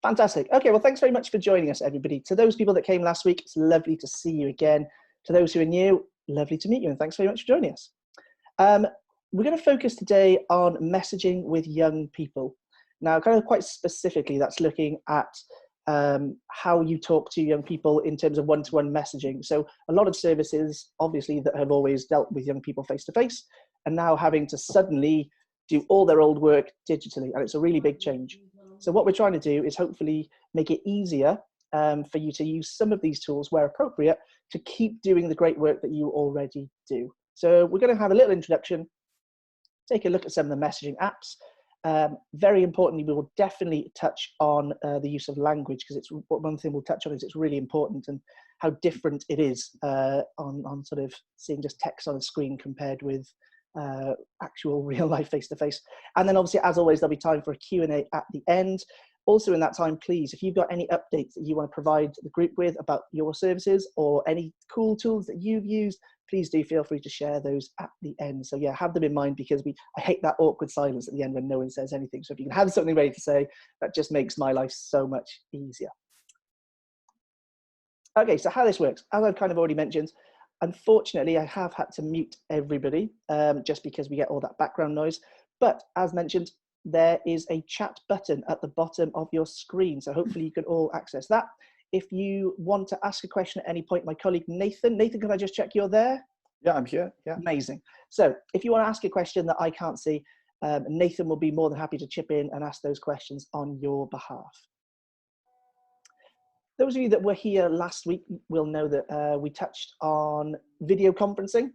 Fantastic. Okay, well, thanks very much for joining us, everybody. To those people that came last week, it's lovely to see you again. To those who are new, lovely to meet you, and thanks very much for joining us. We're going to focus today on messaging with young people. Now, kind of quite specifically, that's looking at how you talk to young people in terms of one-to-one messaging. So a lot of services, obviously, that have always dealt with young people face-to-face, and now having to suddenly do all their old work digitally, and it's a really big change. So what we're trying to do is hopefully make it easier for you to use some of these tools where appropriate to keep doing the great work that you already do. So we're going to have a little introduction, take a look at some of the messaging apps. Very importantly, we will definitely touch on the use of language, because it's one thing we'll touch on is it's really important, and how different it is on sort of seeing just text on a screen compared with actual real life face-to-face. And then obviously, as always, there'll be time for a Q&A at the end. Also in that time, please, if you've got any updates that you want to provide the group with about your services or any cool tools that you've used, please do feel free to share those at the end. So yeah, have them in mind, because I hate that awkward silence at the end when no one says anything. So if you can have something ready to say, that just makes my life so much easier. Okay, so how this works, as I've kind of already mentioned, unfortunately, I have had to mute everybody just because we get all that background noise. But as mentioned, there is a chat button at the bottom of your screen. So hopefully you can all access that. If you want to ask a question at any point, my colleague Nathan, can I just check you're there? Yeah, I'm here. Yeah. Amazing. So if you want to ask a question that I can't see, Nathan will be more than happy to chip in and ask those questions on your behalf. Those of you that were here last week will know that we touched on video conferencing.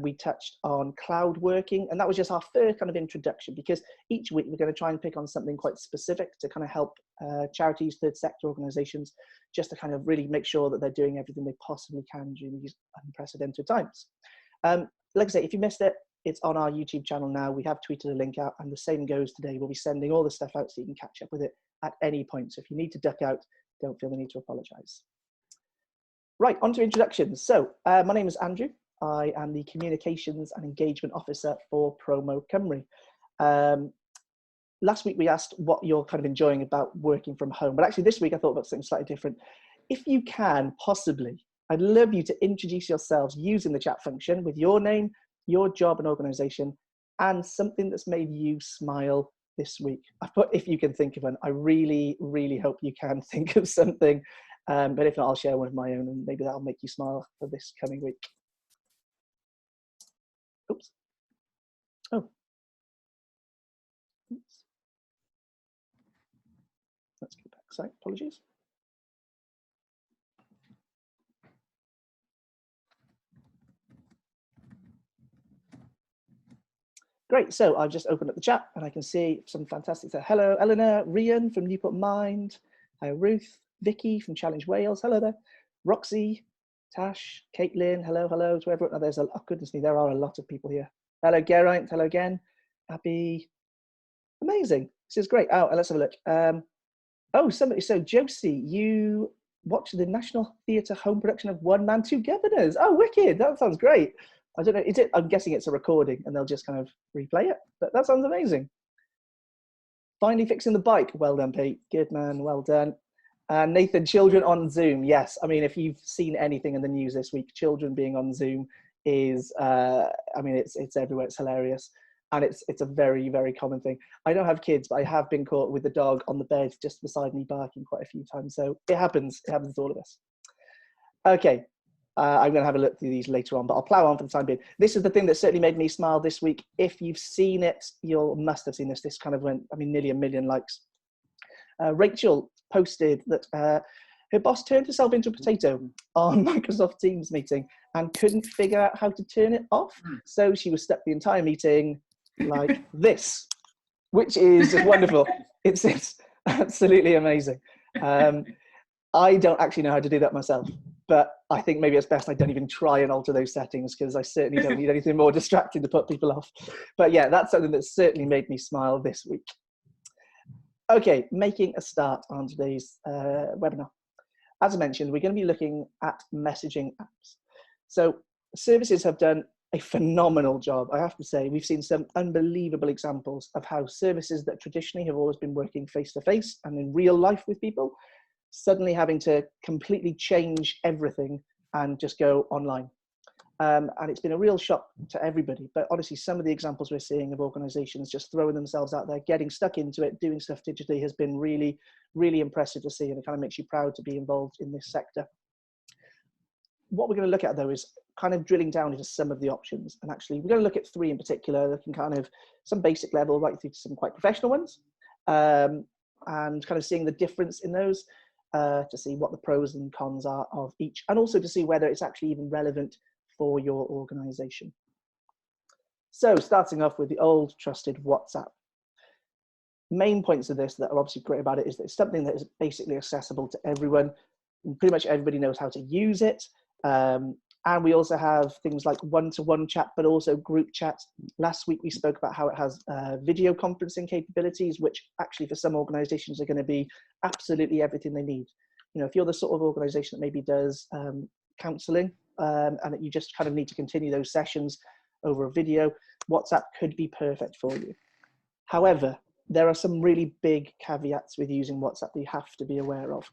We touched on cloud working, and that was just our first kind of introduction, because each week we're going to try and pick on something quite specific to kind of help charities, third sector organizations, just to kind of really make sure that they're doing everything they possibly can during these unprecedented times. Like I say, if you missed it, it's on our YouTube channel now. We have tweeted a link out, and the same goes today. We'll be sending all the stuff out so you can catch up with it at any point. So if you need to duck out, don't feel the need to apologize. Right, on to introductions. So my name is Andrew. I am the Communications and Engagement Officer for Promo-Cymru. Last week we asked what you're kind of enjoying about working from home, but actually this week I thought about something slightly different. If you can, possibly, I'd love you to introduce yourselves using the chat function with your name, your job and organization, and something that's made you smile this week. I put, if you can think of one. I really, really hope you can think of something, but if not, I'll share one of my own, and maybe that'll make you smile for this coming week. Oops. Oh. Oops. Let's go back. Sorry, apologies. Great, so I've just opened up the chat and I can see some fantastic stuff. Hello, Eleanor, Rian from Newport Mind. Hi, Ruth, Vicky from Challenge Wales. Hello there. Roxy, Tash, Caitlin, hello, hello to everyone. Oh, there's a, oh, goodness me, there are a lot of people here. Hello, Geraint, hello again. Abby, amazing. This is great. Oh, let's have a look. Oh, somebody, so Josie, you watched the National Theatre home production of One Man, Two Governors. Oh, wicked, that sounds great. I don't know, is it, I'm guessing it's a recording and they'll just kind of replay it, but that sounds amazing. Finally fixing the bike. Well done, Pete. Good man, well done. Nathan, children on Zoom. Yes, I mean, if you've seen anything in the news this week, children being on Zoom is, I mean, it's everywhere, it's hilarious. And it's a very, very common thing. I don't have kids, but I have been caught with the dog on the bed just beside me barking quite a few times. So it happens to all of us. Okay. I'm going to have a look through these later on, but I'll plow on for the time being. This is the thing that certainly made me smile this week. If you've seen it, you must have seen this. This kind of went, I mean, nearly 1 million likes. Rachel posted that her boss turned herself into a potato on Microsoft Teams meeting and couldn't figure out how to turn it off. So she was stuck the entire meeting like this, which is just wonderful. It's absolutely amazing. I don't actually know how to do that myself, but I think maybe it's best I don't even try and alter those settings, because I certainly don't need anything more distracting to put people off. But yeah, that's something that certainly made me smile this week. Okay, making a start on today's webinar. As I mentioned, we're going to be looking at messaging apps. So services have done a phenomenal job. I have to say, we've seen some unbelievable examples of how services that traditionally have always been working face-to-face and in real life with people, suddenly having to completely change everything and just go online. And it's been a real shock to everybody. But honestly, some of the examples we're seeing of organizations just throwing themselves out there, getting stuck into it, doing stuff digitally has been really, really impressive to see. And it kind of makes you proud to be involved in this sector. What we're going to look at, though, is kind of drilling down into some of the options. And actually, we're going to look at 3 in particular, looking kind of some basic level right through to some quite professional ones, and kind of seeing the difference in those to see what the pros and cons are of each, and also to see whether it's actually even relevant for your organization. So starting off with the old trusted WhatsApp. Main points of this that are obviously great about it is that it's something that is basically accessible to everyone. Pretty much everybody knows how to use it. And we also have things like one-to-one chat, but also group chat. Last week we spoke about how it has video conferencing capabilities, which actually for some organizations are going to be absolutely everything they need. You know, if you're the sort of organization that maybe does counseling, and that you just kind of need to continue those sessions over a video, WhatsApp could be perfect for you. However, there are some really big caveats with using WhatsApp that you have to be aware of.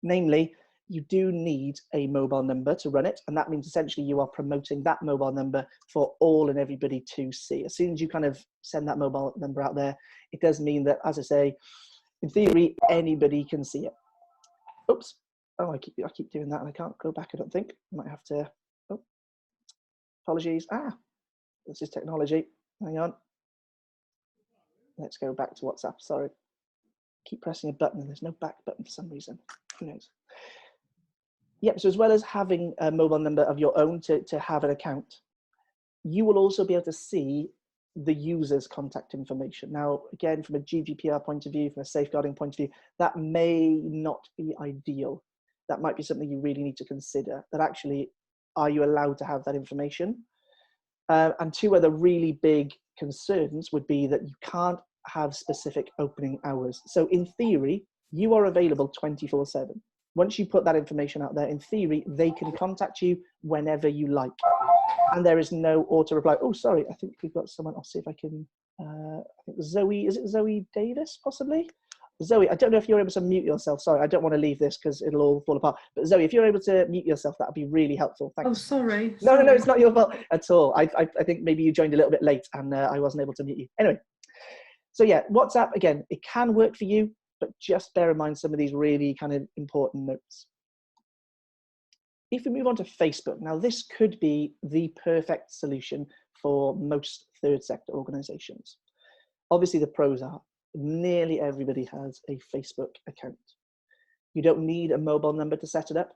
Namely, you do need a mobile number to run it, and that means essentially you are promoting that mobile number for all and everybody to see. As soon as you kind of send that mobile number out there, it does mean that, as I say, in theory, anybody can see it. Oops. Oh, I keep doing that and I can't go back, I don't think. I might have to, oh, apologies. This is technology. Hang on. Let's go back to WhatsApp, sorry. Keep pressing a button and there's no back button for some reason. Who knows? Yep, so as well as having a mobile number of your own to have an account, you will also be able to see the user's contact information. Now, again, from a GDPR point of view, from a safeguarding point of view, that may not be ideal. That might be something you really need to consider, that actually, are you allowed to have that information? And 2 other really big concerns would be that you can't have specific opening hours. So in theory, you are available 24/7. Once you put that information out there, in theory, they can contact you whenever you like. And there is no auto reply. Oh, sorry, I think we've got someone. I'll see if I can, I think Zoe, is it Zoe Davis, possibly? Zoe, I don't know if you're able to mute yourself. Sorry, I don't want to leave this because it'll all fall apart. But Zoe, if you're able to mute yourself, that would be really helpful. Thanks. Oh, sorry. No, it's not your fault at all. I think maybe you joined a little bit late and I wasn't able to mute you. Anyway, so yeah, WhatsApp, again, it can work for you, but just bear in mind some of these really kind of important notes. If we move on to Facebook, now this could be the perfect solution for most third sector organizations. Obviously the pros are nearly everybody has a Facebook account. You don't need a mobile number to set it up.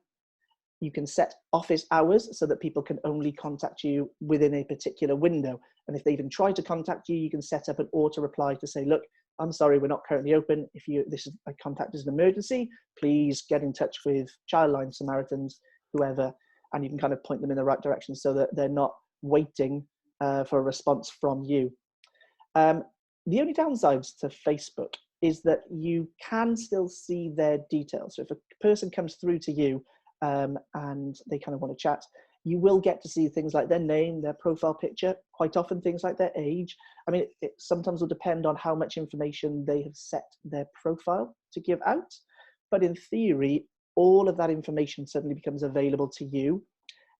You can set office hours so that people can only contact you within a particular window. And if they even try to contact you, you can set up an auto reply to say, look, I'm sorry, we're not currently open. If a contact is an emergency, please get in touch with Childline, Samaritans, whoever, and you can kind of point them in the right direction so that they're not waiting for a response from you. The only downsides to Facebook is that you can still see their details. So if a person comes through to you and they kind of want to chat, you will get to see things like their name, their profile picture, quite often things like their age. I mean, it sometimes will depend on how much information they have set their profile to give out. But in theory, all of that information suddenly becomes available to you.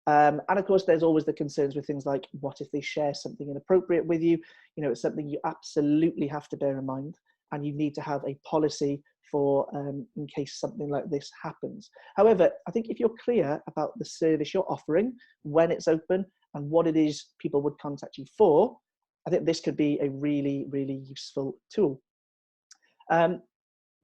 And of course, there's always the concerns with things like, what if they share something inappropriate with you? You know, it's something you absolutely have to bear in mind, and you need to have a policy for in case something like this happens. However, I think if you're clear about the service you're offering, when it's open, and what it is people would contact you for, I think this could be a really, really useful tool.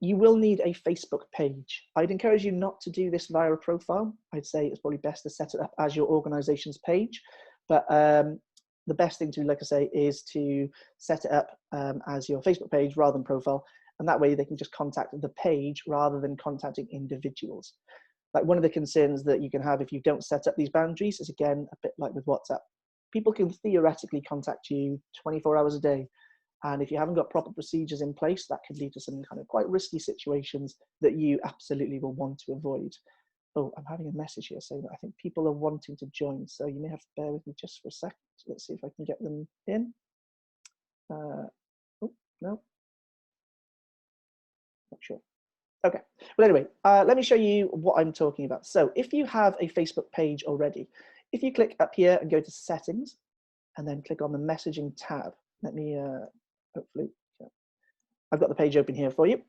You will need a Facebook page. I'd encourage you not to do this via a profile. I'd say it's probably best to set it up as your organization's page. But the best thing to do, like I say, is to set it up as your Facebook page rather than profile. And that way they can just contact the page rather than contacting individuals. Like one of the concerns that you can have if you don't set up these boundaries is, again, a bit like with WhatsApp. People can theoretically contact you 24 hours a day. And if you haven't got proper procedures in place, that could lead to some kind of quite risky situations that you absolutely will want to avoid. Oh, I'm having a message here saying that I think people are wanting to join, so you may have to bear with me just for a second. Let's see if I can get them in. Oh, no. Not sure. Okay, well anyway, let me show you what I'm talking about. So if you have a Facebook page already, if you click up here and go to settings and then click on the messaging tab, let me hopefully, yeah. I've got the page open here for you.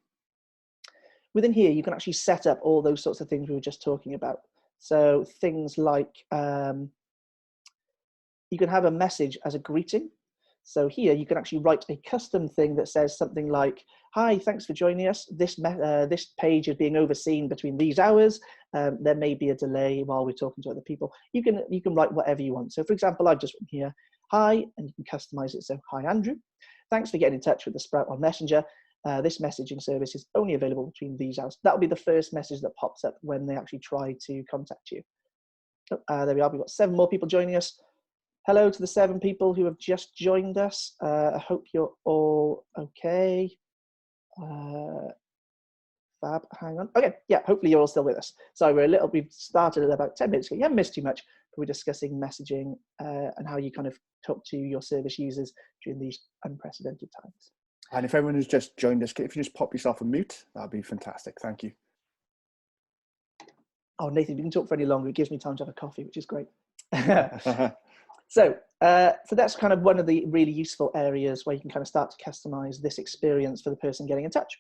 Within here, you can actually set up all those sorts of things we were just talking about. So things like you can have a message as a greeting. So here you can actually write a custom thing that says something like, "Hi, thanks for joining us. This page is being overseen between these hours. There may be a delay while we're talking to other people." You can write whatever you want. So for example, I've just written here, "Hi," and you can customize it. So, "Hi, Andrew. Thanks for getting in touch with the Sprout on Messenger. This messaging service is only available between these hours." That'll be the first message that pops up when they actually try to contact you. There we are. We've got 7 more people joining us. Hello to the 7 people who have just joined us. I hope you're all okay. Fab, hang on. Okay, yeah, hopefully you're all still with us. So we've started at about 10 minutes ago. You haven't missed too much, but we're discussing messaging and how you kind of talk to your service users during these unprecedented times. And if everyone who's just joined us, if you just pop yourself on mute, that'd be fantastic. Thank you. Oh, Nathan, you can talk for any longer. It gives me time to have a coffee, which is great. So that's kind of one of the really useful areas where you can kind of start to customize this experience for the person getting in touch.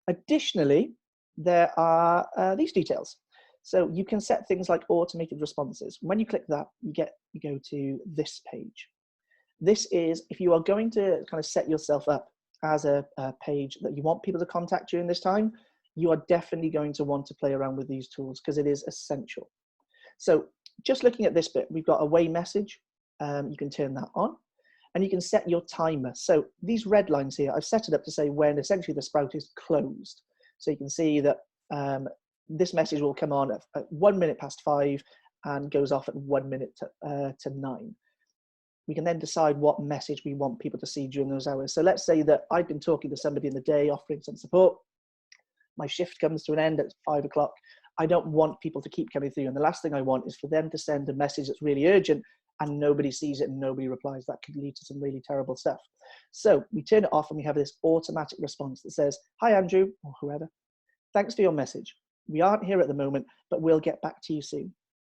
Additionally, there are these details. So you can set things like automated responses. When you click that, you go to this page. This is if you are going to kind of set yourself up as a page that you want people to contact you in this time, you are definitely going to want to play around with these tools because it is essential. So just looking at this bit, we've got a way message. You can turn that on and you can set your timer. So these red lines here, I've set it up to say when essentially the Sprout is closed. So you can see that this message will come on at 1 minute past 5 and goes off at 1 minute to 9. We can then decide what message we want people to see during those hours. So let's say that I've been talking to somebody in the day, offering some support. My shift comes to an end at 5 o'clock. I don't want people to keep coming through. And the last thing I want is for them to send a message that's really urgent and nobody sees it and nobody replies. That could lead to some really terrible stuff. So we turn it off and we have this automatic response that says, "Hi, Andrew," or whoever. "Thanks for your message. We aren't here at the moment, but we'll get back to you soon.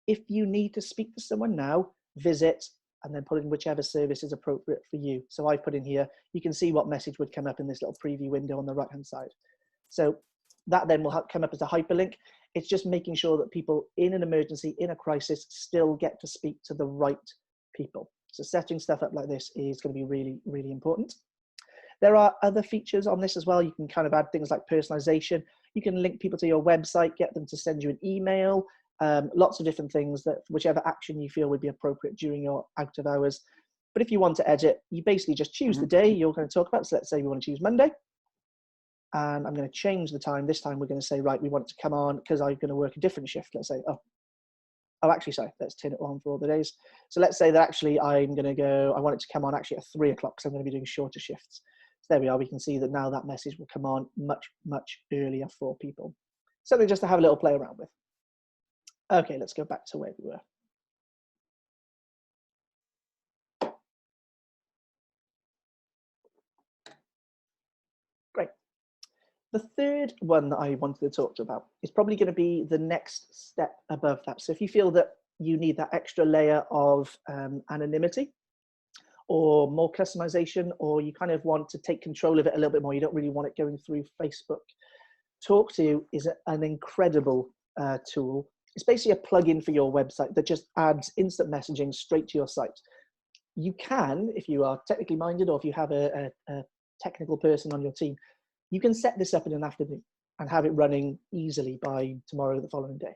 If you need to speak to someone now, visit," and then put in whichever service is appropriate for you. So I've put in here, you can see what message would come up in this little preview window on the right-hand side. So that then will come up as a hyperlink. It's just making sure that people in an emergency, in a crisis, still get to speak to the right people. So setting stuff up like this is going to be really, really important. There are other features on this as well. You can kind of add things like personalization. You can link people to your website, get them to send you an email, lots of different things that whichever action you feel would be appropriate during your out of hours. But if you want to edit, you basically just choose the day you're going to talk about. So let's say we want to choose Monday. And I'm going to change the time. This time we're going to say, right, we want it to come on because I'm going to work a different shift. Let's say, actually, sorry, let's turn it on for all the days. So let's say that actually I'm going to go, I want it to come on actually at 3 o'clock because I'm going to be doing shorter shifts. So there we are. We can see that now that message will come on much, much earlier for people. Something just to have a little play around with. Okay, let's go back to where we were. Great. The third one that I wanted to talk to you about is probably going to be the next step above that. So if you feel that you need that extra layer of anonymity or more customization, or you kind of want to take control of it a little bit more, you don't really want it going through Facebook, Talk.to is an incredible tool. It's basically a plugin for your website that just adds instant messaging straight to your site. You can, if you are technically minded or if you have a technical person on your team, you can set this up in an afternoon and have it running easily by tomorrow or the following day.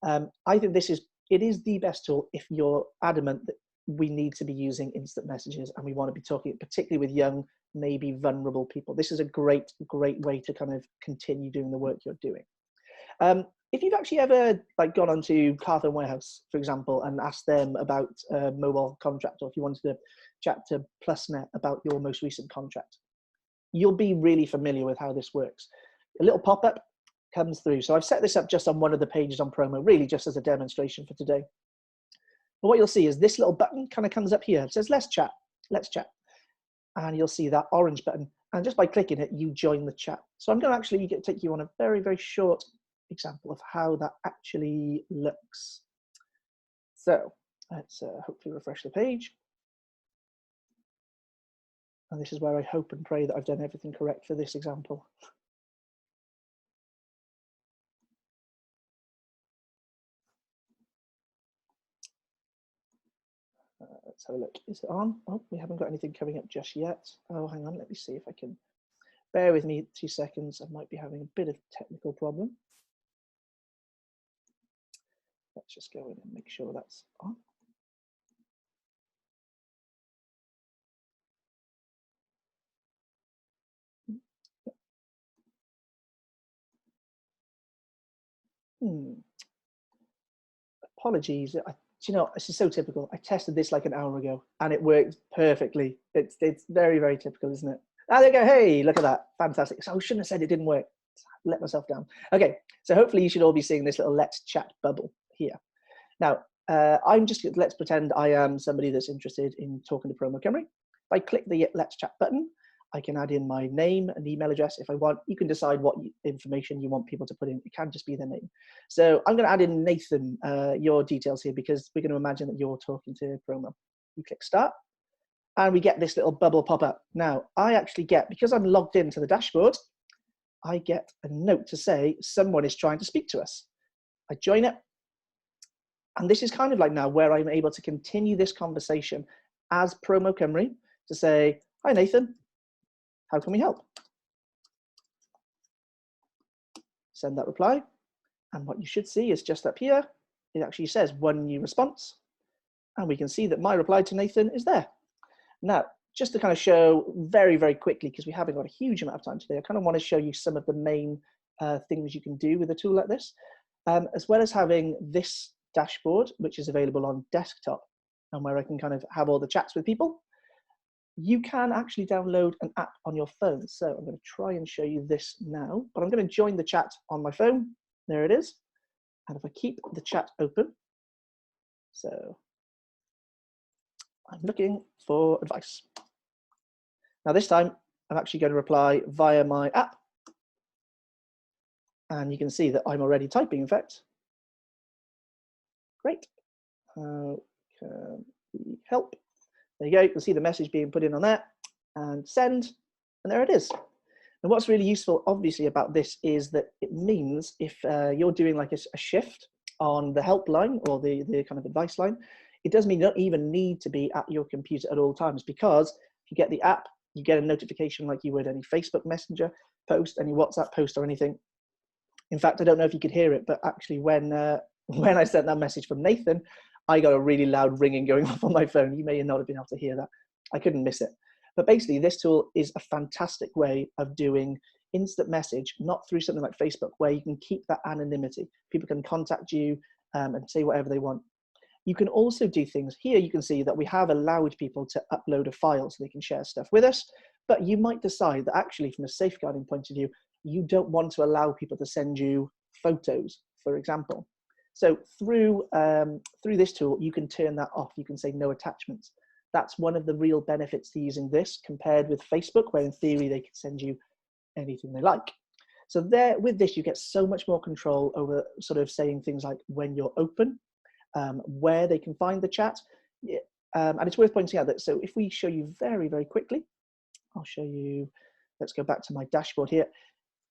I think it is the best tool if you're adamant that we need to be using instant messages and we want to be talking particularly with young, maybe vulnerable people. This is a great, great way to kind of continue doing the work you're doing. If you've actually ever gone onto Carphone Warehouse, for example, and asked them about a mobile contract, or if you wanted to chat to PlusNet about your most recent contract, you'll be really familiar with how this works. A little pop-up, comes through. So I've set this up just on one of the pages on Promo, really just as a demonstration for today. But what you'll see is this little button kind of comes up here. It says, let's chat, let's chat. And you'll see that orange button. And just by clicking it, you join the chat. So I'm going to actually take you on a very, very short example of how that actually looks. So let's hopefully refresh the page. And this is where I hope and pray that I've done everything correct for this example. Let's have a look. Is it on? Oh, we haven't got anything coming up just yet. Oh, hang on. Let me see if I can. Bear with me 2 seconds. I might be having a bit of a technical problem. Let's just go in and make sure that's on. Apologies. You know, this is so typical. I tested this like an hour ago and it worked perfectly. It's very, very typical, isn't it? Ah, there you go. Hey, look at that. Fantastic. So I shouldn't have said it didn't work. Let myself down. Okay, so hopefully you should all be seeing this little let's chat bubble here. Now, let's pretend I am somebody that's interested in talking to Promo-Cymru. If I click the let's chat button, I can add in my name and email address if I want. You can decide what information you want people to put in. It can just be their name. So I'm going to add in Nathan, your details here, because we're going to imagine that you're talking to Promo. You click start, and we get this little bubble pop up. Now, I actually get, because I'm logged into the dashboard, I get a note to say someone is trying to speak to us. I join it. And this is kind of like now where I'm able to continue this conversation as Promo-Cymru to say, hi, Nathan. How can we help? Send that reply. And what you should see is just up here, it actually says one new response. And we can see that my reply to Nathan is there. Now, just to kind of show very, very quickly, because we haven't got a huge amount of time today, I kind of want to show you some of the main things you can do with a tool like this, as well as having this dashboard, which is available on desktop and where I can kind of have all the chats with people. You can actually download an app on your phone. So I'm going to try and show you this now, but I'm going to join the chat on my phone. There it is. And if I keep the chat open, so I'm looking for advice. Now this time I'm actually going to reply via my app. And you can see that I'm already typing, in fact. Great. How can we help? There you go, you can see the message being put in on there, and send, and there it is. And what's really useful, obviously, about this is that it means if you're doing like a shift on the helpline or the kind of advice line, it does mean you don't even need to be at your computer at all times, because if you get the app, you get a notification like you would any Facebook Messenger post, any WhatsApp post or anything. In fact, I don't know if you could hear it, but actually when I sent that message from Nathan, I got a really loud ringing going off on my phone. You may not have been able to hear that. I couldn't miss it. But basically, this tool is a fantastic way of doing instant message, not through something like Facebook, where you can keep that anonymity. People can contact you and say whatever they want. You can also do things. Here you can see that we have allowed people to upload a file so they can share stuff with us. But you might decide that actually, from a safeguarding point of view, you don't want to allow people to send you photos, for example. So through this tool, you can turn that off. You can say no attachments. That's one of the real benefits to using this compared with Facebook, where in theory they can send you anything they like. So there, with this, you get so much more control over sort of saying things like when you're open, where they can find the chat. And it's worth pointing out that, so if we show you very, very quickly, I'll show you, let's go back to my dashboard here.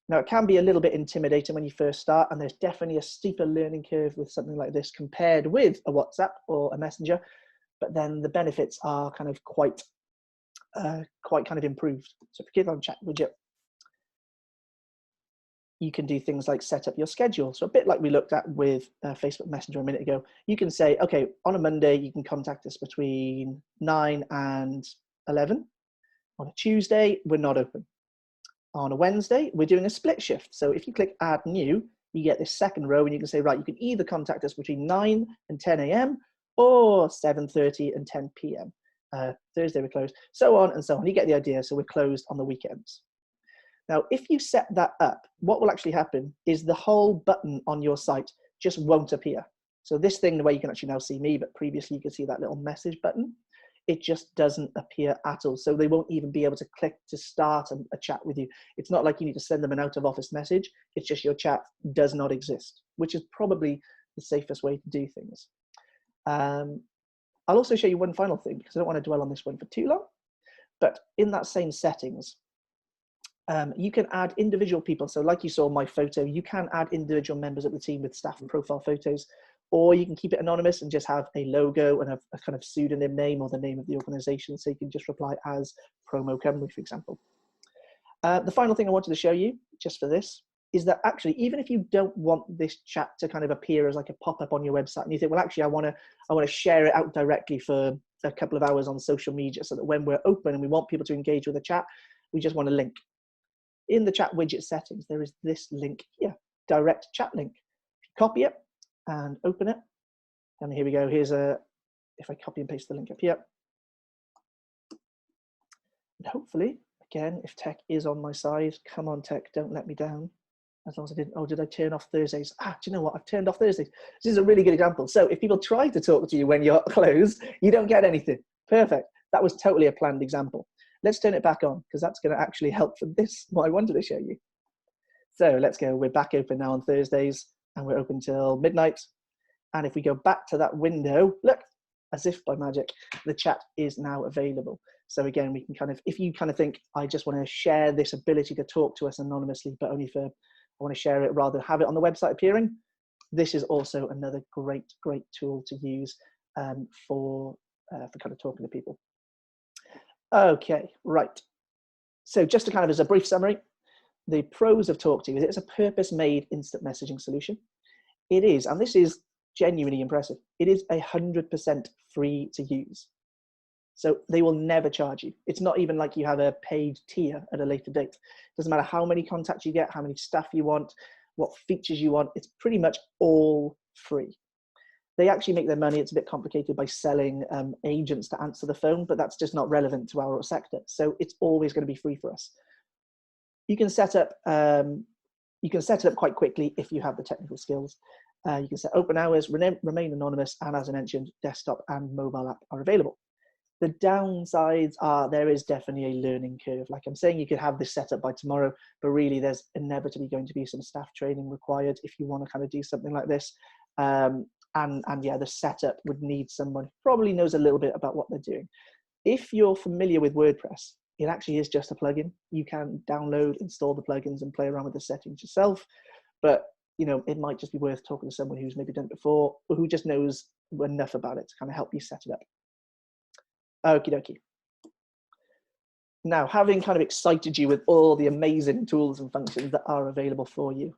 Now, it can be a little bit intimidating when you first start, and there's definitely a steeper learning curve with something like this compared with a WhatsApp or a Messenger, but then the benefits are kind of quite kind of improved. So if you click on chat widget, you can do things like set up your schedule. So a bit like we looked at with Facebook Messenger a minute ago, you can say, okay, on a Monday, you can contact us between 9 and 11. On a Tuesday, we're not open. On a Wednesday, we're doing a split shift. So if you click add new, you get this second row and you can say, right, you can either contact us between 9 and 10 a.m. or 7:30 and 10 p.m. Thursday we're closed, so on and so on. You get the idea. So we're closed on the weekends. Now, if you set that up, what will actually happen is the whole button on your site just won't appear. So this thing, the way you can actually now see me, but previously you could see that little message button, it just doesn't appear at all. So they won't even be able to click to start a chat with you. It's not like you need to send them an out of office message. It's just your chat does not exist, which is probably the safest way to do things. I'll also show you one final thing because I don't want to dwell on this one for too long. But in that same settings, you can add individual people. So like you saw my photo, you can add individual members of the team with staff and profile photos, or you can keep it anonymous and just have a logo and a kind of pseudonym name or the name of the organization. So you can just reply as ProMo-Cymru, for example. The final thing I wanted to show you just for this is that actually, even if you don't want this chat to kind of appear as like a pop-up on your website and you think, well, actually, I want to share it out directly for a couple of hours on social media so that when we're open and we want people to engage with the chat, we just want a link. In the chat widget settings, there is this link here, direct chat link. Copy it and open it. And here we go. Here's if I copy and paste the link up here. And hopefully, again, if tech is on my side, come on tech, don't let me down. As long as I didn't, oh, did I turn off Thursdays? Do you know what? I've turned off Thursdays. This is a really good example. So if people try to talk to you when you're closed, you don't get anything. Perfect. That was totally a planned example. Let's turn it back on because that's going to actually help for this, what I wanted to show you. So let's go. We're back open now on Thursdays and we're open till midnight. And if we go back to that window, look, as if by magic, the chat is now available. So again, we can kind of, if you kind of think, I just want to share this ability to talk to us anonymously, but only for, I want to share it rather than have it on the website appearing, this is also another great tool to use for kind of talking to people. Okay, right. So just to kind of as a brief summary, the pros of Tawk.to is it's a purpose-made instant messaging solution. It is, and this is genuinely impressive, it is 100% free to use. So they will never charge you. It's not even like you have a paid tier at a later date. It doesn't matter how many contacts you get, how many staff you want, what features you want, it's pretty much all free. They actually make their money, it's a bit complicated by selling agents to answer the phone, but that's just not relevant to our sector. So it's always going to be free for us. You can set up, it up quite quickly if you have the technical skills. You can set open hours, remain anonymous, and as I mentioned, desktop and mobile app are available. The downsides are there is definitely a learning curve. Like I'm saying, you could have this set up by tomorrow, but really there's inevitably going to be some staff training required if you want to kind of do something like this. And yeah, the setup would need someone who probably knows a little bit about what they're doing. If you're familiar with WordPress, it actually is just a plugin. You can download, install the plugins and play around with the settings yourself. But you know, it might just be worth talking to someone who's maybe done it before or who just knows enough about it to kind of help you set it up. Okie dokie. Now, having kind of excited you with all the amazing tools and functions that are available for you,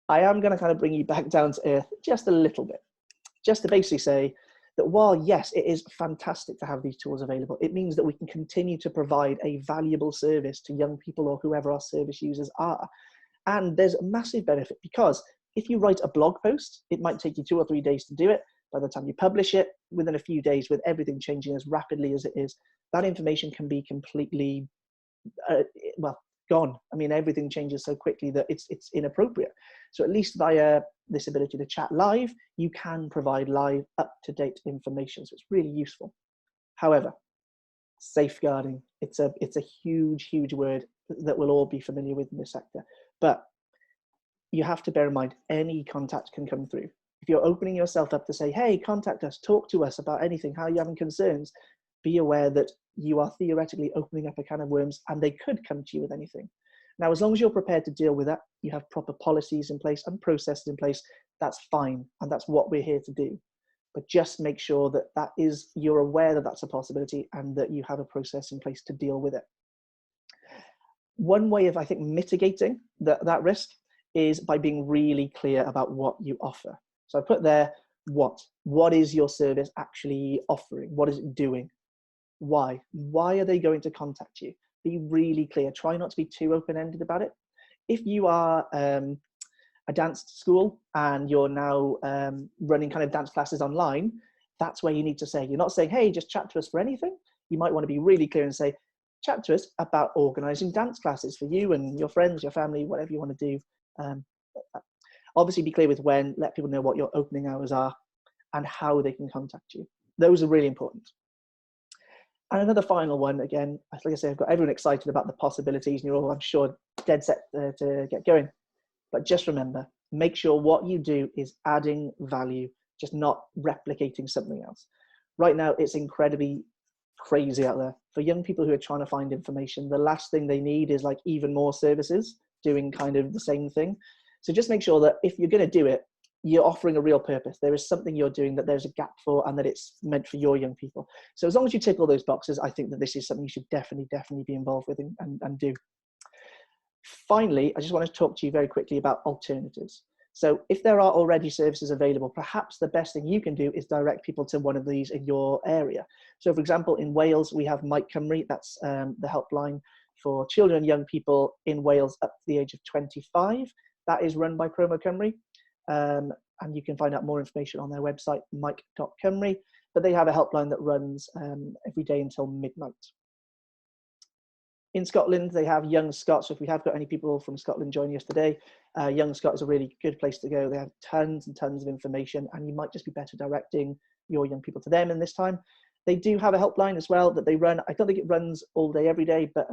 I am going to kind of bring you back down to earth just a little bit, just to basically say that while, yes, it is fantastic to have these tools available, it means that we can continue to provide a valuable service to young people or whoever our service users are. And there's a massive benefit because if you write a blog post, it might take you 2 or 3 days to do it. By the time you publish it, within a few days, with everything changing as rapidly as it is, that information can be completely, well, gone. I mean, everything changes so quickly that it's inappropriate. So at least via this ability to chat live, you can provide live, up-to-date information. So it's really useful. However, safeguarding, it's a huge word that we'll all be familiar with in this sector. But you have to bear in mind, any contact can come through. If you're opening yourself up to say, hey, contact us, talk to us about anything, how are you having concerns, be aware that you are theoretically opening up a can of worms and they could come to you with anything. Now, as long as you're prepared to deal with that, you have proper policies in place and processes in place, that's fine. And that's what we're here to do. But just make sure that you're aware that that's a possibility and that you have a process in place to deal with it. One way of, I think, mitigating that risk is by being really clear about what you offer. So I put there, what is your service actually offering? What is it doing? Why are they going to contact you? Be really clear. Try not to be too open-ended about it. If you are a dance school and you're now running kind of dance classes online, that's where you need to say, you're not saying, hey, just chat to us for anything. You might want to be really clear and say, chat to us about organising dance classes for you and your friends, your family, whatever you want to do. Obviously be clear with when, let people know what your opening hours are and how they can contact you. Those are really important. And another final one, again, like I say, I've got everyone excited about the possibilities and you're all, I'm sure, dead set to get going. But just remember, make sure what you do is adding value, just not replicating something else. Right now, it's incredibly crazy out there. For young people who are trying to find information, the last thing they need is like even more services doing kind of the same thing. So just make sure that if you're going to do it, you're offering a real purpose. There is something you're doing that there's a gap for and that it's meant for your young people. So as long as you tick all those boxes, I think that this is something you should definitely be involved with and do. Finally, I just want to talk to you very quickly about alternatives. So if there are already services available, perhaps the best thing you can do is direct people to one of these in your area. So for example, in Wales, we have Mae Creu, that's the helpline for children and young people in Wales up to the age of 25. That is run by Promo-Cymru. And you can find out more information on their website, mike.cymru, but they have a helpline that runs every day until midnight. In Scotland, they have Young Scot, so if we have got any people from Scotland joining us today, Young Scot is a really good place to go. They have tons and tons of information, and you might just be better directing your young people to them in this time. They do have a helpline as well that they run. I don't think it runs all day, every day, but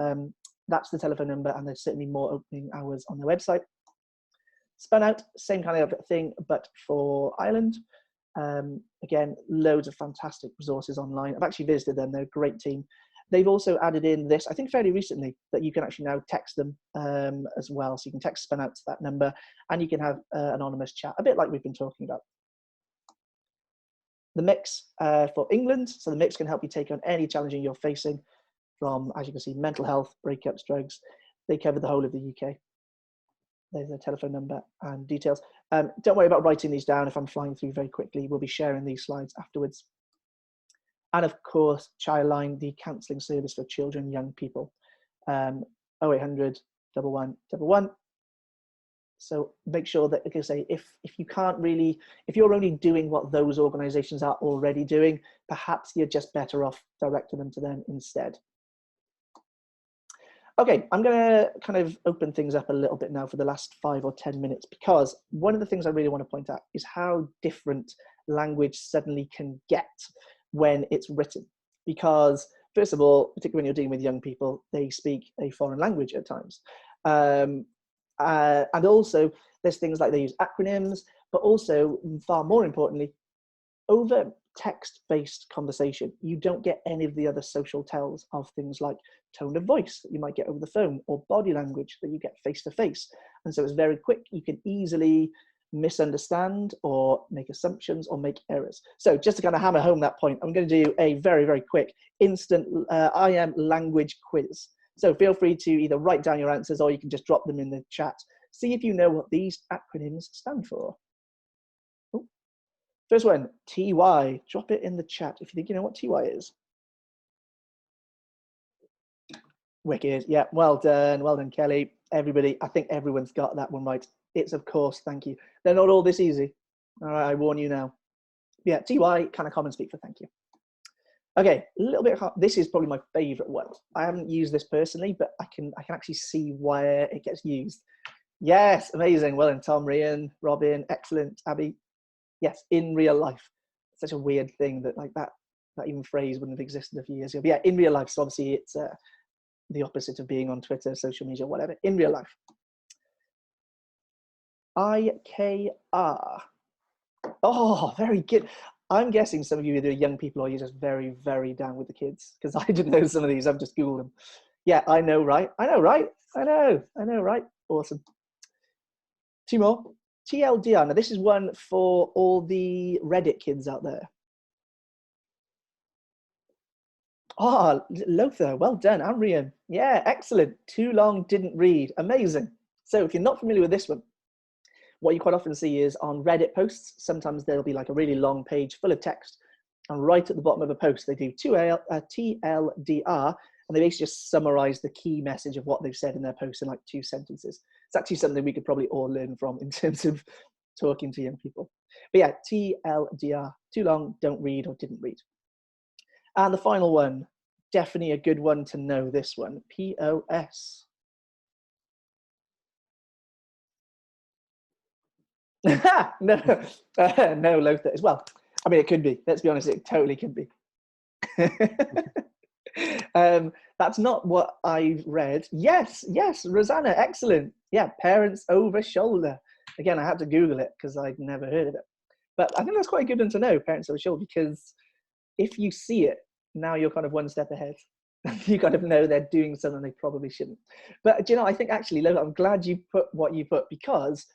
that's the telephone number, and there's certainly more opening hours on their website. Spun Out, same kind of thing, but for Ireland. Again, loads of fantastic resources online. I've actually visited them. They're a great team. They've also added in this, I think fairly recently, that you can actually now text them as well. So you can text Spun Out to that number and you can have anonymous chat, a bit like we've been talking about. The Mix for England. So the Mix can help you take on any challenge you're facing from, as you can see, mental health, breakups, drugs. They cover the whole of the UK. There's a telephone number and details. Don't worry about writing these down if I'm flying through very quickly. We'll be sharing these slides afterwards. And of course, Childline, the counselling service for children and young people. 0800 1111. So make sure that, like I say, if you can't really, if you're only doing what those organisations are already doing, perhaps you're just better off directing them to them instead. Okay, I'm going to kind of open things up a little bit now for the last 5 or 10 minutes, because one of the things I really want to point out is how different language suddenly can get when it's written. Because first of all, particularly when you're dealing with young people, they speak a foreign language at times. And also there's things like they use acronyms, but also far more importantly, over text-based conversation, you don't get any of the other social tells of things like tone of voice that you might get over the phone or body language that you get face-to-face. And so it's very quick. You can easily misunderstand or make assumptions or make errors. So just to kind of hammer home that point, I'm going to do a very, very quick instant IM language quiz. So feel free to either write down your answers or you can just drop them in the chat. See if you know what these acronyms stand for. Ooh. First one, TY. Drop it in the chat if you think you know what TY is. Wicked. Yeah, well done, Kelly. Everybody, I think everyone's got that one right. It's of course, thank you. They're not all this easy. All right, I warn you now. Yeah, TY, kind of common speak for thank you. Okay, a little bit hard. This is probably my favorite one. I haven't used this personally, but I can actually see where it gets used. Yes, amazing. Well done, Tom, Ryan, Robin, excellent, Abby. Yes, in real life. Such a weird thing that like that even phrase wouldn't have existed a few years ago. But yeah, in real life, so obviously it's the opposite of being on Twitter, social media, whatever. In real life. IKR. Oh, very good. I'm guessing some of you either young people or you're just very, very down with the kids, because I didn't know some of these. I've just Googled them. Yeah, I know, right? I know, right? I know, right? Awesome. Two more. TLDR. Now, this is one for all the Reddit kids out there. Oh, Lothar, well done. And Rian. Yeah, excellent. Too long, didn't read. Amazing. So if you're not familiar with this one, what you quite often see is on Reddit posts, sometimes there'll be like a really long page full of text. And right at the bottom of a post, they do TLDR, and they basically just summarize the key message of what they've said in their post in like 2 sentences. It's actually something we could probably all learn from in terms of talking to young people. But yeah, TLDR, too long, don't read or didn't read. And the final one, definitely a good one to know, this one. POS. No, no, Lothar as well. I mean, it could be. Let's be honest, it totally could be. That's not what I've read. Yes, Rosanna, excellent. Yeah, parents over shoulder. Again, I had to Google it because I'd never heard of it. But I think that's quite a good one to know, parents over shoulder, because if you see it, now you're kind of one step ahead. You kind of know they're doing something they probably shouldn't. But do you know, I think actually, Lola, I'm glad you put what you put, because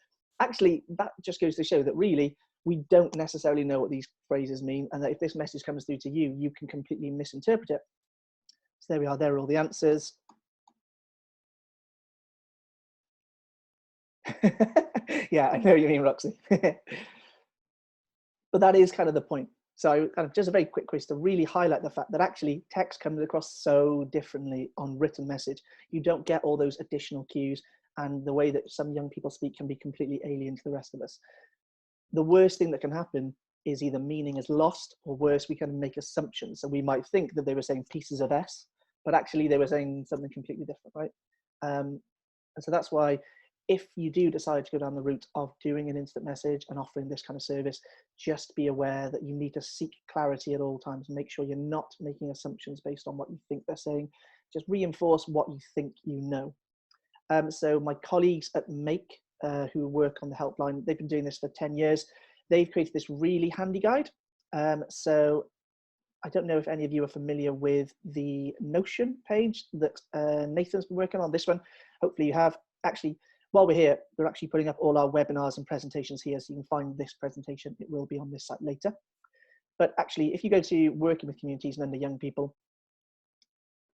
actually that just goes to show that really we don't necessarily know what these phrases mean, and that if this message comes through to you, you can completely misinterpret it. So there we are, there are all the answers. Yeah, I know what you mean, Roxy. But that is kind of the point. So kind of just a very quick quiz to really highlight the fact that actually text comes across so differently on written message. You don't get all those additional cues, and the way that some young people speak can be completely alien to the rest of us. The worst thing that can happen is either meaning is lost, or worse, we can make assumptions. So we might think that they were saying pieces of S, but actually they were saying something completely different, right? And so that's why if you do decide to go down the route of doing an instant message and offering this kind of service, just be aware that you need to seek clarity at all times. Make sure you're not making assumptions based on what you think they're saying. Just reinforce what you think you know. So my colleagues at Make, who work on the helpline, they've been doing this for 10 years. They've created this really handy guide. So I don't know if any of you are familiar with the Notion page that Nathan's been working on. This one, hopefully you have. Actually, while we're here, we're actually putting up all our webinars and presentations here, so you can find this presentation. It will be on this site later. But actually, if you go to working with communities and under young people,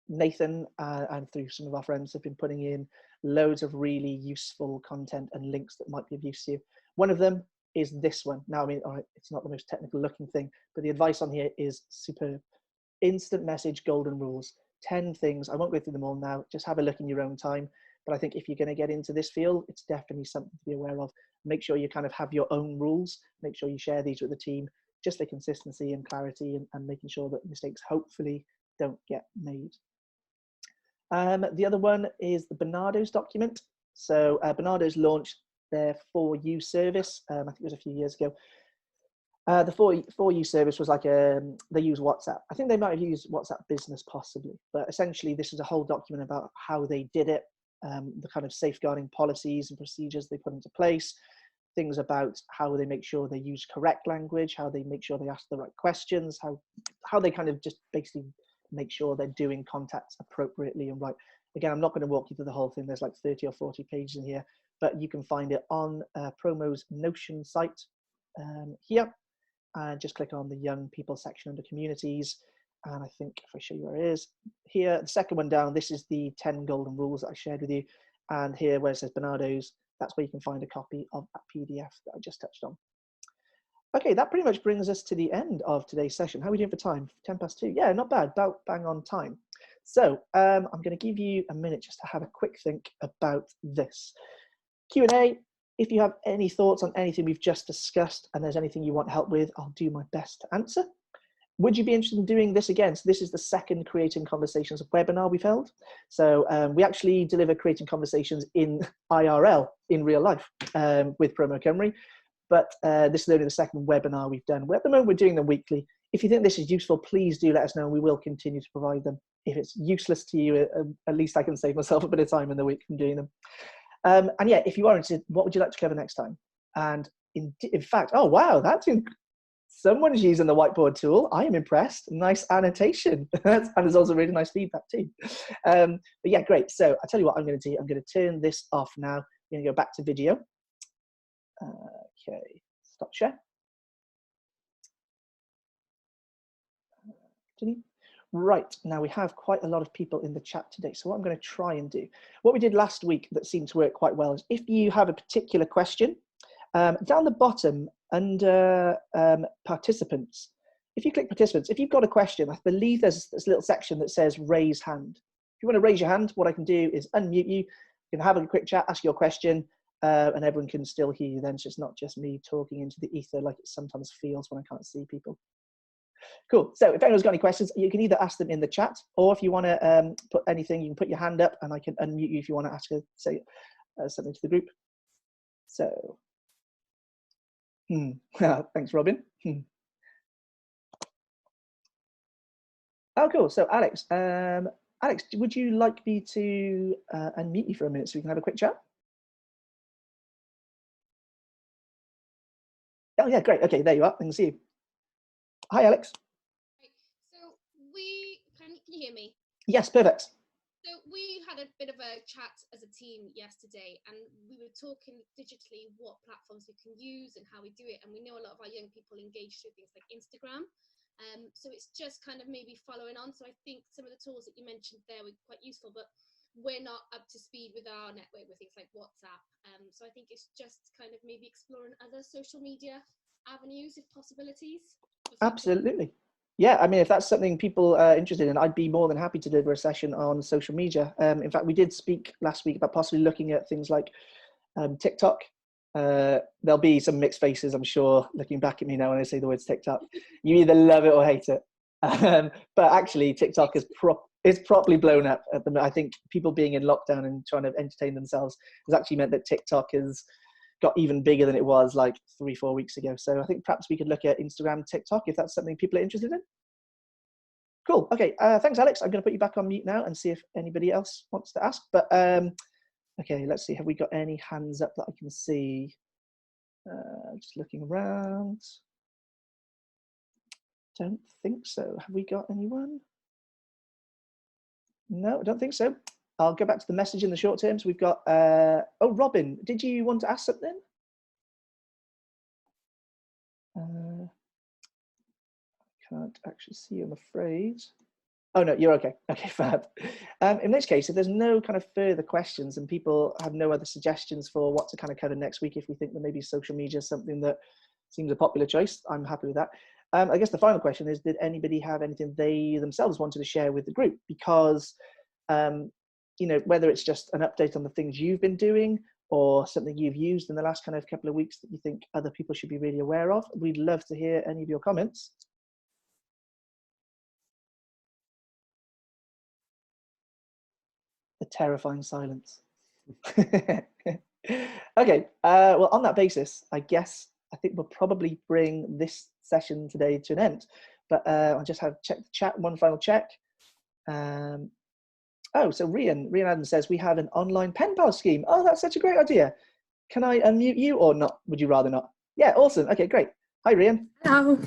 Nathan and through some of our friends have been putting in loads of really useful content and links that might be of use to you. One of them is this one. Now, I mean, all right, it's not the most technical looking thing, but the advice on here is superb. Instant message golden rules. 10 things. I won't go through them all now. Just have a look in your own time. But I think if you're going to get into this field, it's definitely something to be aware of. Make sure you kind of have your own rules. Make sure you share these with the team, just for consistency and clarity, and making sure that mistakes hopefully don't get made. The other one is the Bernardo's document. So Bernardo's launched their For You service. I think it was a few years ago. The For You service was like they use WhatsApp. I think they might have used WhatsApp Business possibly, but essentially this is a whole document about how they did it, the kind of safeguarding policies and procedures they put into place, things about how they make sure they use correct language, how they make sure they ask the right questions, how they kind of just basically make sure they're doing contacts appropriately and right. Again, I'm not going to walk you through the whole thing. There's like 30 or 40 pages in here, but you can find it on Promo's Notion site here. And just click on the young people section under communities. And I think if I show you where it is, here, the second one down, this is the 10 golden rules that I shared with you. And here where it says Bernardo's, that's where you can find a copy of that PDF that I just touched on. Okay, that pretty much brings us to the end of today's session. How are we doing for time? 10 past 2. Yeah, not bad, about bang on time. So I'm going to give you a minute just to have a quick think about this. Q&A. If you have any thoughts on anything we've just discussed and there's anything you want help with, I'll do my best to answer. Would you be interested in doing this again? So this is the second Creating Conversations webinar we've held. So we actually deliver Creating Conversations in IRL, in real life, with Promo-Cymru. But this is only the second webinar we've done. At the moment, we're doing them weekly. If you think this is useful, please do let us know. We will continue to provide them. If it's useless to you, at least I can save myself a bit of time in the week from doing them. And yeah, if you are interested, what would you like to cover next time? And in fact, oh wow, someone's using the whiteboard tool. I am impressed. Nice annotation. And there's also really nice feedback too. But yeah, great. So I'll tell you what I'm going to do. I'm going to turn this off now. I'm going to go back to video. Okay, stop share. Continue. Right, now we have quite a lot of people in the chat today. So what I'm going to try and do, what we did last week that seemed to work quite well is if you have a particular question, down the bottom under participants, if you click participants, if you've got a question, I believe there's this little section that says raise hand. If you want to raise your hand, what I can do is unmute you. You can have a quick chat, ask your question, and everyone can still hear you then. So it's not just me talking into the ether like it sometimes feels when I can't see people. Cool. So if anyone's got any questions, you can either ask them in the chat, or if you want to put anything, you can put your hand up and I can unmute you if you want to ask say something to the group. So, thanks, Robin. Oh, cool. So Alex, Alex, would you like me to unmute you for a minute so we can have a quick chat? Oh yeah, great. Okay, there you are. I can see you. Hi, Alex. So can you hear me? Yes, perfect. So we had a bit of a chat as a team yesterday, and we were talking digitally what platforms we can use and how we do it. And we know a lot of our young people engage through things like Instagram. So it's just kind of maybe following on. So I think some of the tools that you mentioned there were quite useful, but we're not up to speed with our network with things like WhatsApp. So I think it's just kind of maybe exploring other social media avenues, if possibilities. Absolutely. Yeah, I mean, if that's something people are interested in, I'd be more than happy to deliver a session on social media. In fact, we did speak last week about possibly looking at things like TikTok. There'll be some mixed faces, I'm sure, looking back at me now when I say the words TikTok. You either love it or hate it. But actually, TikTok is properly blown up at the moment. I think people being in lockdown and trying to entertain themselves has actually meant that TikTok has got even bigger than it was like 3-4 weeks ago. So I think perhaps we could look at Instagram, TikTok, if that's something people are interested in. Cool. Okay. Thanks, Alex. I'm going to put you back on mute now and see if anybody else wants to ask. But okay, let's see. Have we got any hands up that I can see? Just looking around. Don't think so. Have we got anyone? No, I don't think so. I'll go back to the message in the short term. So we've got, oh, Robin, did you want to ask something? Can't actually see you, I'm afraid. Oh, no, you're okay. Okay, fab. In this case, if there's no kind of further questions and people have no other suggestions for what to kind of cover next week, if we think that maybe social media is something that seems a popular choice, I'm happy with that. I guess the final question is, did anybody have anything they themselves wanted to share with the group? Because, you know, whether it's just an update on the things you've been doing or something you've used in the last kind of couple of weeks that you think other people should be really aware of, we'd love to hear any of your comments. The terrifying silence. Okay, well, on that basis, I think we'll probably bring this session today to an end. But I'll just have checked the chat, one final check. Oh, so Rian Adams says we have an online pen pal scheme. Oh, that's such a great idea. Can I unmute you or not? Would you rather not? Yeah, awesome. Okay, great. Hi, Rian. Hello.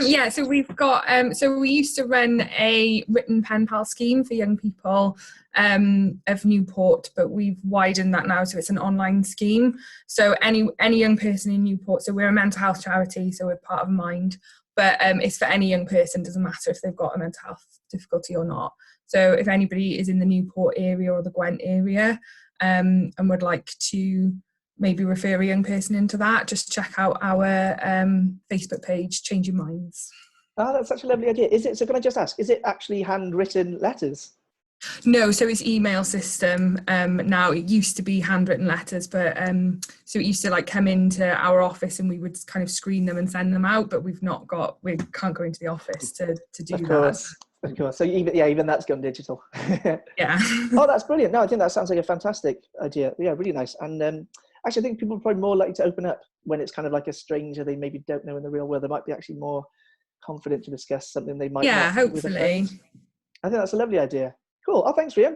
Yeah, so we've got, so we used to run a written pen pal scheme for young people of Newport, but we've widened that now, so it's an online scheme. So any young person in Newport, so we're a mental health charity, so we're part of Mind, but it's for any young person, doesn't matter if they've got a mental health difficulty or not. So if anybody is in the Newport area or the Gwent area and would like to maybe refer a young person into that, just check out our Facebook page, Changing Minds. Oh, that's such a lovely idea. Is it, so can I just ask, is it actually handwritten letters? No, so it's email system now. It used to be handwritten letters, but so it used to like come into our office and we would kind of screen them and send them out, but we can't go into the office to do that. Of course. So even that's gone digital. Yeah. Oh, that's brilliant. No, I think that sounds like a fantastic idea. Yeah, really nice. And actually, I think people are probably more likely to open up when it's kind of like a stranger they maybe don't know in the real world. They might be actually more confident to discuss something they might not. Hopefully. I think that's a lovely idea. Cool. Oh, thanks, Rian.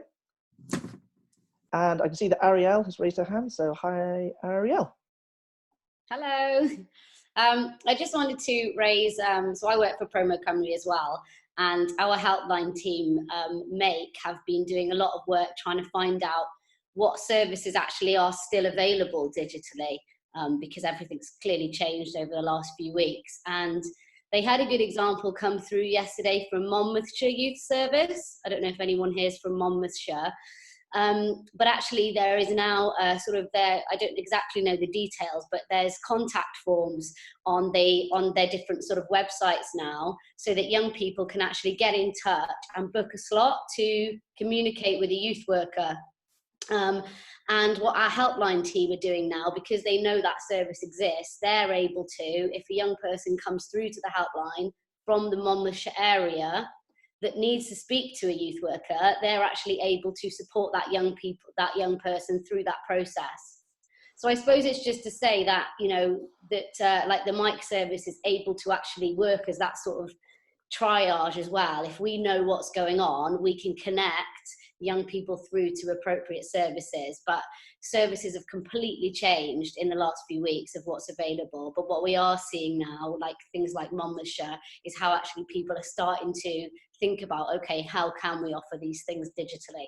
And I can see that Ariel has raised her hand. So hi, Ariel. Hello. I just wanted to raise, so I work for Promo-Cymru as well, and our helpline team, Make, have been doing a lot of work trying to find out what services actually are still available digitally, because everything's clearly changed over the last few weeks. And they had a good example come through yesterday from Monmouthshire Youth Service. I don't know if anyone here is from Monmouthshire, but actually there is now sort of I don't exactly know the details, but there's contact forms on their different sort of websites now, so that young people can actually get in touch and book a slot to communicate with a youth worker. And what our helpline team are doing now, because they know that service exists, they're able to, if a young person comes through to the helpline, from the Monmouthshire area that needs to speak to a youth worker, they're actually able to support that young person through that process. So I suppose it's just to say that, you know, that like the mic service is able to actually work as that sort of triage as well. If we know what's going on, we can connect young people through to appropriate services. But services have completely changed in the last few weeks of what's available. But what we are seeing now, like things like Monmouthshire, is how actually people are starting to think about, okay, how can we offer these things digitally?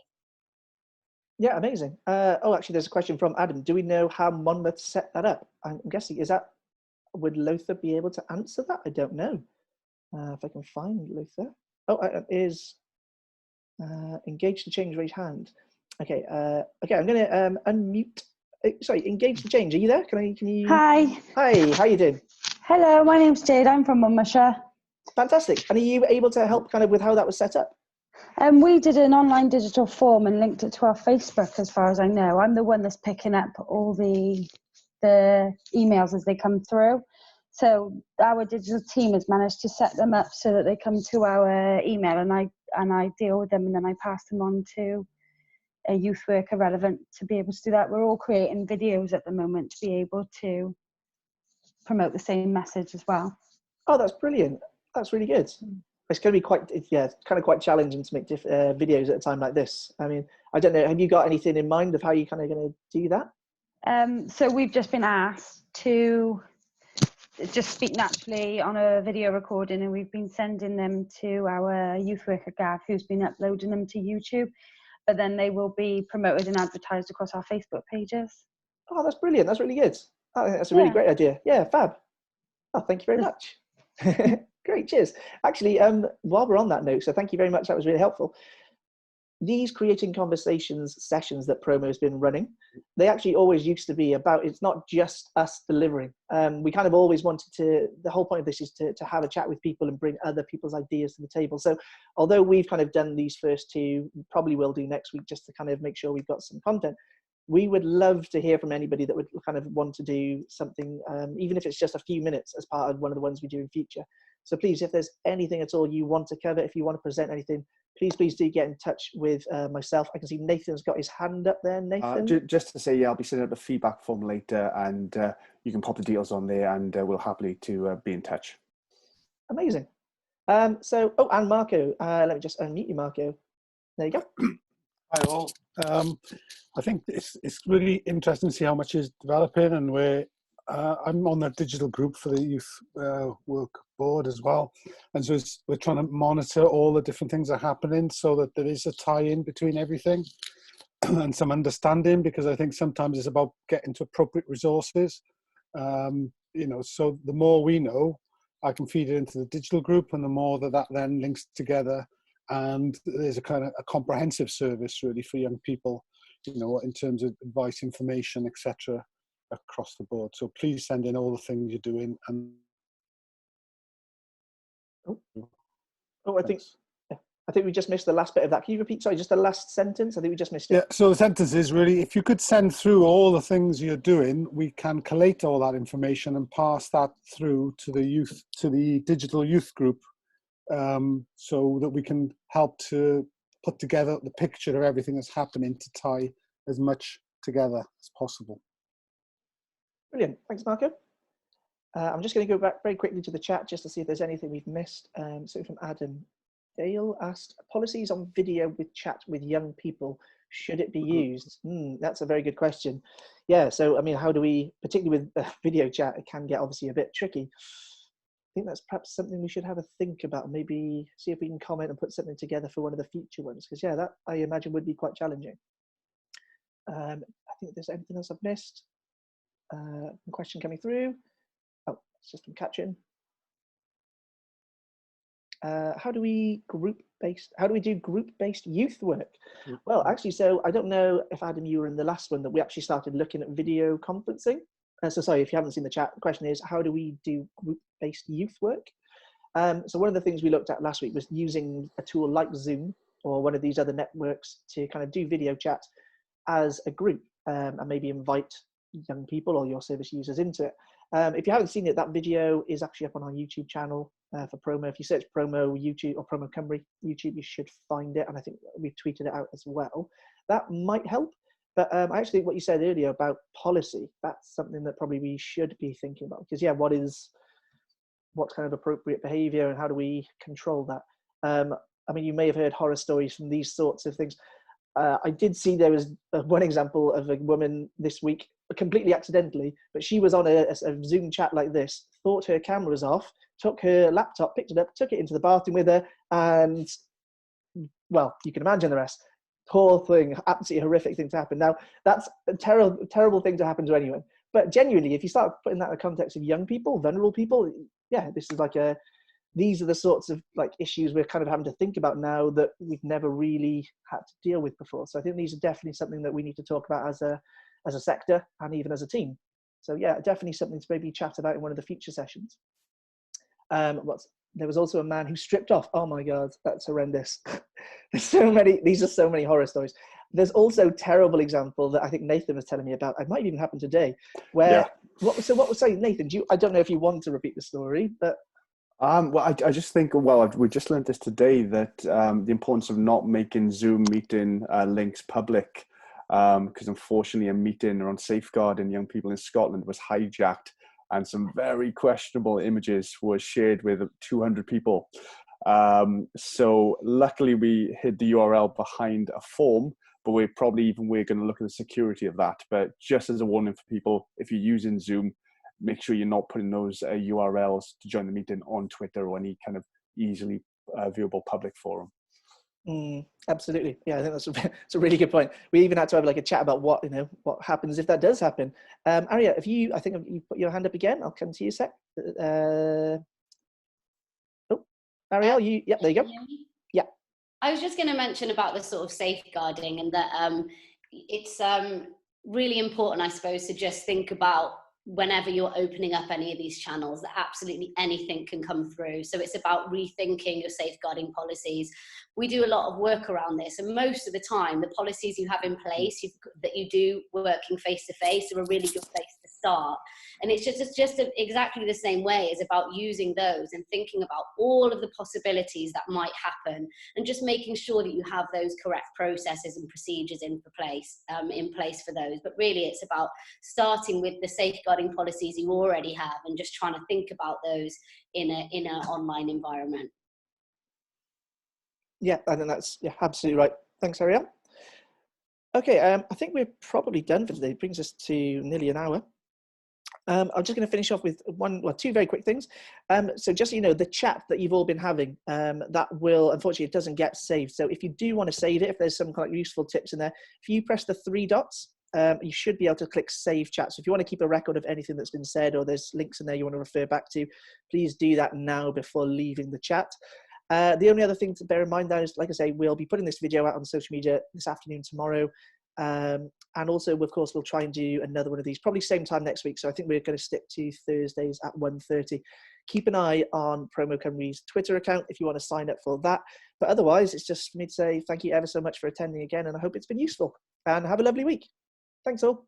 Yeah, amazing. Oh, actually, there's a question from Adam. Do we know how Monmouth set that up? I'm guessing, would Lothar be able to answer that? I don't know. If I can find Lothar. Oh, is engage to change, raise hand. Okay, okay, I'm going to unmute. Sorry, engage to change. Are you there? Can you? Hi. Hi, how you doing? Hello, my name's Jade. I'm from Monmouthshire. Fantastic. And are you able to help kind of with how that was set up? We did an online digital form and linked it to our Facebook, as far as I know. I'm the one that's picking up all the emails as they come through. So our digital team has managed to set them up so that they come to our email, and I deal with them, and then I pass them on to a youth worker relevant to be able to do that. We're all creating videos at the moment to be able to promote the same message as well. Oh, that's brilliant. That's really good. It's going to be quite, yeah, kind of quite challenging to make videos at a time like this. I mean, I don't know, have you got anything in mind of how you're kind of going to do that? So we've just been asked to just speak naturally on a video recording, and we've been sending them to our youth worker Gav, who's been uploading them to YouTube, but then they will be promoted and advertised across our Facebook pages. Oh, that's brilliant. That's really good. I think that's a really great idea. Yeah, fab. Oh, thank you very much. Great, cheers. Actually, while we're on that note, so thank you very much. That was really helpful. These creating conversations sessions that Promo has been running, they actually always used to be about, it's not just us delivering. We kind of always wanted to, the whole point of this is to have a chat with people and bring other people's ideas to the table. So although we've kind of done these first two, we probably will do next week just to kind of make sure we've got some content. We would love to hear from anybody that would kind of want to do something, even if it's just a few minutes as part of one of the ones we do in future. So please, if there's anything at all you want to cover, if you want to present anything, please do get in touch with myself. I can see Nathan's got his hand up there. Nathan? Just to say, yeah, I'll be sending out the feedback form later, and you can pop the details on there, and we'll happily to be in touch. Amazing. And Marco, let me just unmute you, Marco. There you go. Hi all. I think it's really interesting to see how much is developing, and I'm on the digital group for the youth work board as well, and so we're trying to monitor all the different things that are happening so that there is a tie-in between everything and some understanding, because I think sometimes it's about getting to appropriate resources. You know, so the more we know, I can feed it into the digital group, and the more that then links together, and there's a kind of a comprehensive service really for young people, you know, in terms of advice, information, etc., across the board. So please send in all the things you're doing. And I think we just missed the last bit of that. Can you repeat? Sorry, just the last sentence. I think we just missed it. Yeah. So the sentence is really, if you could send through all the things you're doing, we can collate all that information and pass that through to the youth, to the digital youth group, so that we can help to put together the picture of everything that's happening to tie as much together as possible. Brilliant. Thanks, Marco. I'm just going to go back very quickly to the chat just to see if there's anything we've missed. So from Adam. Dale asked, policies on video with chat with young people, should it be used? That's a very good question. Yeah, so I mean, how do we, particularly with video chat, it can get obviously a bit tricky. I think that's perhaps something we should have a think about, maybe see if we can comment and put something together for one of the future ones, because yeah, that I imagine would be quite challenging. I think there's anything else I've missed. Question coming through. Oh, it's just from Katrin. How do we do group-based youth work? Well, actually, so I don't know if Adam, you were in the last one that we actually started looking at video conferencing. So sorry, if you haven't seen the chat, the question is, how do we do group-based youth work? So one of the things we looked at last week was using a tool like Zoom or one of these other networks to kind of do video chat as a group, and maybe invite young people or your service users into it. If you haven't seen it, that video is actually up on our YouTube channel for Promo. If you search Promo YouTube or Promo-Cymru YouTube, you should find it. And I think we've tweeted it out as well. That might help. But actually what you said earlier about policy, that's something that probably we should be thinking about. Because, yeah, what's kind of appropriate behavior and how do we control that? I mean, you may have heard horror stories from these sorts of things. I did see there was one example of a woman this week, completely accidentally, but she was on a Zoom chat like this, thought her camera was off, took her laptop, picked it up, took it into the bathroom with her, and, well, you can imagine the rest. Poor thing, absolutely horrific thing to happen. Now, that's a terrible thing to happen to anyone. But genuinely, if you start putting that in the context of young people, vulnerable people, yeah, this is like these are the sorts of like issues we're kind of having to think about now that we've never really had to deal with before. So I think these are definitely something that we need to talk about as a sector and even as a team. So yeah, definitely something to maybe chat about in one of the future sessions. There was also a man who stripped off. Oh my God, that's horrendous. These are so many horror stories. There's also a terrible example that I think Nathan was telling me about. It might even happen today. Where what was saying, Nathan? I don't know if you want to repeat the story, but well, I just think, we just learned this today, that the importance of not making Zoom meeting links public, because unfortunately a meeting around safeguarding young people in Scotland was hijacked, and some very questionable images were shared with 200 people. So luckily we hid the URL behind a form, but we're going to look at the security of that. But just as a warning for people, if you're using Zoom, make sure you're not putting those URLs to join the meeting on Twitter or any kind of easily viewable public forum. Absolutely. Yeah, I think that's a really good point. We even had to have like a chat about what happens if that does happen. Aria, I think you put your hand up again. I'll come to you a sec. Ariel, there you go. Yeah. I was just going to mention about the sort of safeguarding, and that it's really important, I suppose, to just think about whenever you're opening up any of these channels, that absolutely anything can come through. So it's about rethinking your safeguarding policies. We do a lot of work around this, and most of the time the policies you have in place that you do working face to face are a really good place to start. And it's just exactly the same way. It's about using those and thinking about all of the possibilities that might happen, and just making sure that you have those correct processes and procedures in place for those. But really it's about starting with the safeguarding policies you already have and just trying to think about those in an online environment. Yeah, I think that's absolutely right. Thanks, Ariel. Okay, I think we're probably done for today. It brings us to nearly an hour. I'm just going to finish off with two very quick things. So just so you know, the chat that you've all been having, that will, unfortunately, it doesn't get saved. So if you do want to save it, if there's some kind of useful tips in there, if you press the 3 dots, you should be able to click Save Chat. So if you want to keep a record of anything that's been said, or there's links in there you want to refer back to, please do that now before leaving the chat. The only other thing to bear in mind now is, like I say, we'll be putting this video out on social media this afternoon, tomorrow. And also, of course, we'll try and do another one of these, probably same time next week. So I think we're going to stick to Thursdays at 1:30. Keep an eye on Promo-Cymru's Twitter account if you want to sign up for that. But otherwise, it's just for me to say thank you ever so much for attending again, and I hope it's been useful. And have a lovely week. Thanks all.